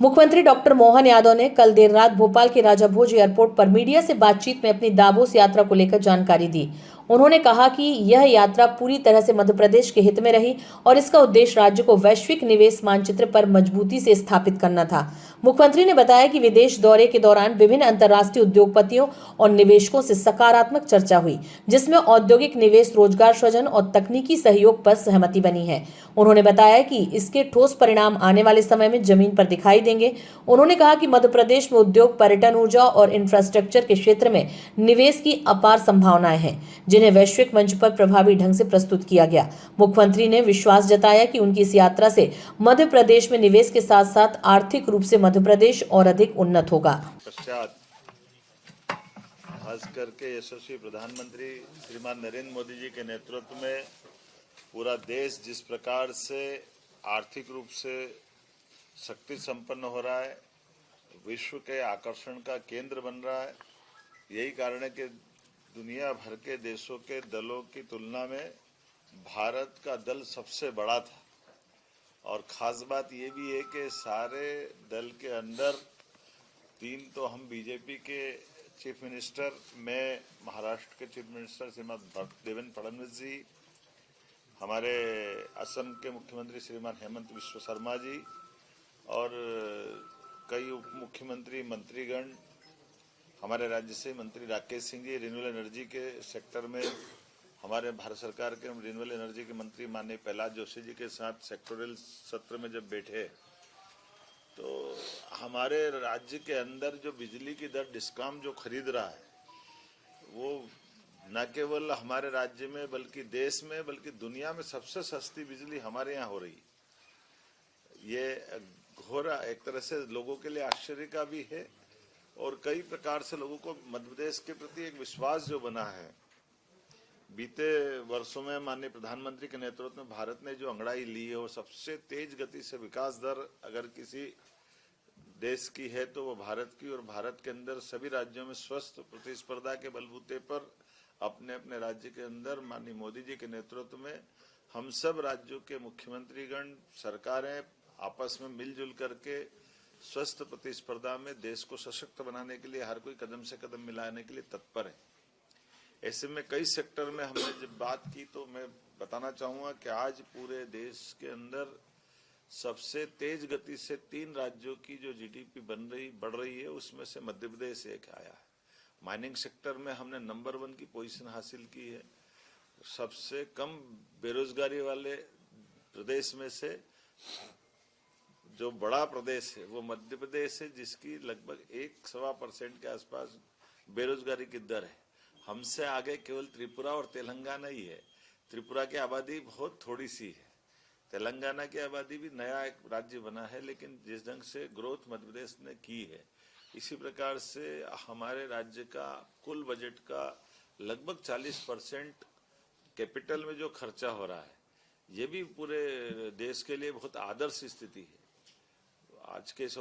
मुख्यमंत्री डॉक्टर मोहन यादव ने कल देर रात भोपाल के राजा भोज एयरपोर्ट पर मीडिया से बातचीत में अपनी दावोस यात्रा को लेकर जानकारी दी। उन्होंने कहा कि यह यात्रा पूरी तरह से मध्य प्रदेश के हित में रही और इसका उद्देश्य राज्य को वैश्विक निवेश मानचित्र पर मजबूती से स्थापित करना था। मुख्यमंत्री ने बताया कि विदेश दौरे के दौरान विभिन्न अंतर्राष्ट्रीय उद्योगपतियों और निवेशकों से सकारात्मक चर्चा हुई, जिसमें औद्योगिक निवेश, रोजगार सृजन और तकनीकी सहयोग पर सहमति बनी है। उन्होंने बताया कि इसके ठोस परिणाम आने वाले समय में जमीन पर दिखाई देंगे। उन्होंने कहा कि मध्य प्रदेश में उद्योग, पर्यटन, ऊर्जा और इंफ्रास्ट्रक्चर के क्षेत्र में निवेश की अपार संभावनाएं हैं, जिन्हें वैश्विक मंच पर प्रभावी ढंग से प्रस्तुत किया गया। मुख्यमंत्री ने विश्वास जताया कि उनकी इस यात्रा से मध्य प्रदेश में निवेश के साथ साथ आर्थिक रूप से मध्य प्रदेश और अधिक उन्नत होगा। खास करके यशस्वी प्रधानमंत्री श्रीमान नरेंद्र मोदी जी के नेतृत्व में पूरा देश जिस प्रकार से आर्थिक रूप से शक्ति संपन्न हो रहा है, विश्व के आकर्षण का केंद्र बन रहा है। यही कारण है कि दुनिया भर के देशों के दलों की तुलना में भारत का दल सबसे बड़ा था। और खास बात ये भी है कि सारे दल के अंदर 3 तो हम बीजेपी के चीफ मिनिस्टर, मैं महाराष्ट्र के चीफ मिनिस्टर श्रीमान देवेंद्र फडणवीस जी, हमारे असम के मुख्यमंत्री श्रीमान हेमंत बिस्वा शर्मा जी और कई उप मुख्यमंत्री, मंत्रीगण, हमारे राज्य से मंत्री राकेश सिंह जी, रिन्यूएबल एनर्जी के सेक्टर में हमारे भारत सरकार के रिन्यूएबल एनर्जी के मंत्री माननीय प्रहलाद जोशी जी के साथ सेक्टोरल सत्र में जब बैठे तो हमारे राज्य के अंदर जो बिजली की दर डिस्कॉम जो खरीद रहा है वो न केवल हमारे राज्य में बल्कि देश में बल्कि दुनिया में सबसे सस्ती बिजली हमारे यहाँ हो रही है। ये घोर एक तरह से लोगों के लिए आश्चर्य का भी है और कई प्रकार से लोगों को मध्य प्रदेश के प्रति एक विश्वास जो बना है। बीते वर्षों में माननीय प्रधानमंत्री के नेतृत्व में भारत ने जो अंगड़ाई ली है और सबसे तेज गति से विकास दर अगर किसी देश की है तो वो भारत की, और भारत के अंदर सभी राज्यों में स्वस्थ प्रतिस्पर्धा के बलबूते पर अपने अपने राज्य के अंदर माननीय मोदी जी के नेतृत्व में हम सब राज्यों के मुख्यमंत्रीगण, सरकारें आपस में मिलजुल करके स्वस्थ प्रतिस्पर्धा में देश को सशक्त बनाने के लिए हर कोई कदम से कदम मिलाने के लिए तत्पर है। ऐसे में कई सेक्टर में हमने जब बात की तो मैं बताना चाहूंगा कि आज पूरे देश के अंदर सबसे तेज गति से 3 राज्यों की जो जीडीपी बढ़ रही है उसमें से मध्य प्रदेश एक आया है। माइनिंग सेक्टर में हमने नंबर 1 की पोजीशन हासिल की है। सबसे कम बेरोजगारी वाले प्रदेश में से जो बड़ा प्रदेश है वो मध्य प्रदेश है, जिसकी लगभग 1-1.25% के आसपास बेरोजगारी की दर है। हमसे आगे केवल त्रिपुरा और तेलंगाना ही है। त्रिपुरा की आबादी बहुत थोड़ी सी है, तेलंगाना की आबादी भी नया एक राज्य बना है, लेकिन जिस ढंग से ग्रोथ मध्य प्रदेश ने की है, इसी प्रकार से हमारे राज्य का कुल बजट का लगभग 40% कैपिटल में जो खर्चा हो रहा है, ये भी पूरे देश के लिए बहुत आदर्श स्थिति है। आज के